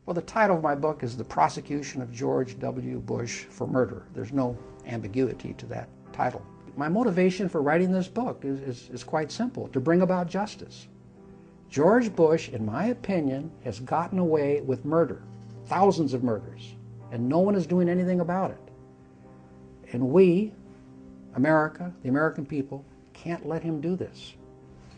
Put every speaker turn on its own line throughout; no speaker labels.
Well, the title of my book is The Prosecution of George W. Bush for Murder. There's no ambiguity to that title. My motivation for writing this book is quite simple: to bring about justice. George Bush, in my opinion, has gotten away with murder, thousands of murders, and no one is doing anything about it. And we, America, the American people, can't let him do this.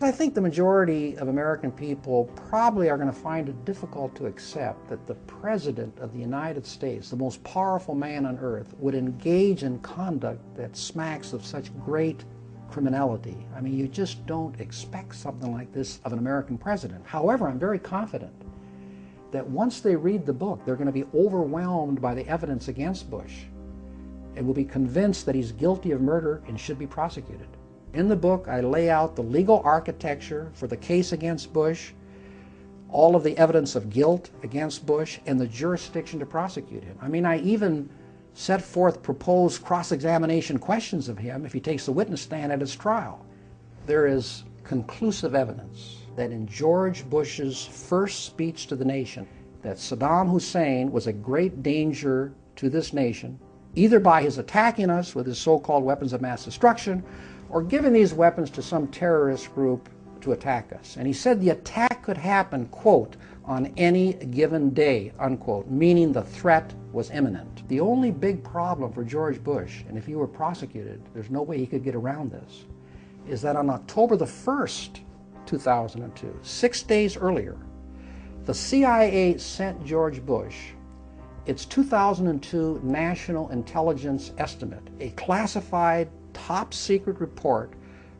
I think the majority of American people probably are going to find it difficult to accept that the President of the United States, the most powerful man on earth, would engage in conduct that smacks of such great criminality. I mean, you just don't expect something like this of an American president. However, I'm very confident that once they read the book, they're going to be overwhelmed by the evidence against Bush and will be convinced that he's guilty of murder and should be prosecuted. In the book, I lay out the legal architecture for the case against Bush, all of the evidence of guilt against Bush, and the jurisdiction to prosecute him. I mean, I even set forth proposed cross-examination questions of him if he takes the witness stand at his trial. There is conclusive evidence that in George Bush's first speech to the nation, that Saddam Hussein was a great danger to this nation, either by his attacking us with his so-called weapons of mass destruction, or giving these weapons to some terrorist group to attack us. And he said the attack could happen, quote, on any given day, unquote, meaning the threat was imminent. The only big problem for George Bush, and if he were prosecuted, there's no way he could get around this, is that on October the 1st, 2002, 6 days earlier, the CIA sent George Bush its 2002 National Intelligence Estimate, a classified top-secret report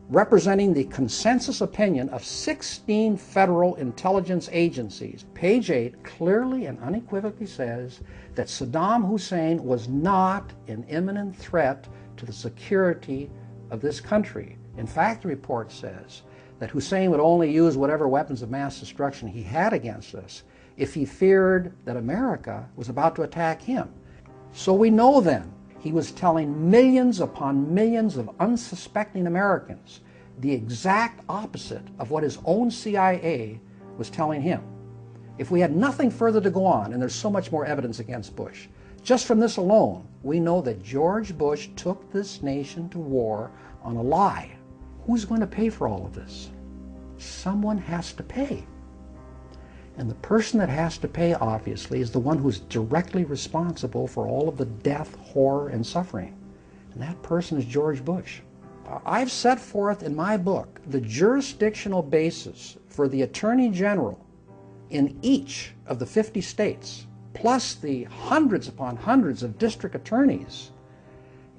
representing the consensus opinion of 16 federal intelligence agencies. Page 8 clearly and unequivocally says that Saddam Hussein was not an imminent threat to the security of this country. In fact, the report says that Hussein would only use whatever weapons of mass destruction he had against us if he feared that America was about to attack him. So we know then he was telling millions upon millions of unsuspecting Americans the exact opposite of what his own CIA was telling him. If we had nothing further to go on, and there's so much more evidence against Bush, just from this alone, we know that George Bush took this nation to war on a lie. Who's going to pay for all of this? Someone has to pay. And the person that has to pay, obviously, is the one who's directly responsible for all of the death, horror, and suffering. And that person is George Bush. I've set forth in my book the jurisdictional basis for the Attorney General in each of the 50 states, plus the hundreds upon hundreds of district attorneys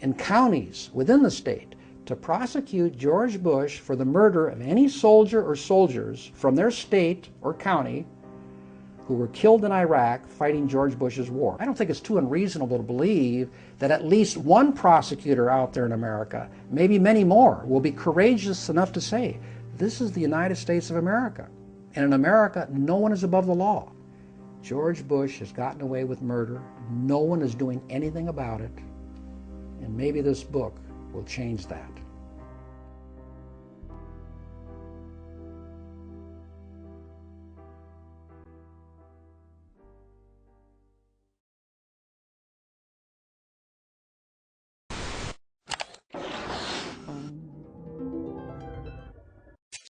in counties within the state, to prosecute George Bush for the murder of any soldier or soldiers from their state or county who were killed in Iraq fighting George Bush's war. I don't think it's too unreasonable to believe that at least one prosecutor out there in America, maybe many more, will be courageous enough to say, this is the United States of America. And in America, no one is above the law. George Bush has gotten away with murder. No one is doing anything about it. And maybe this book will change that.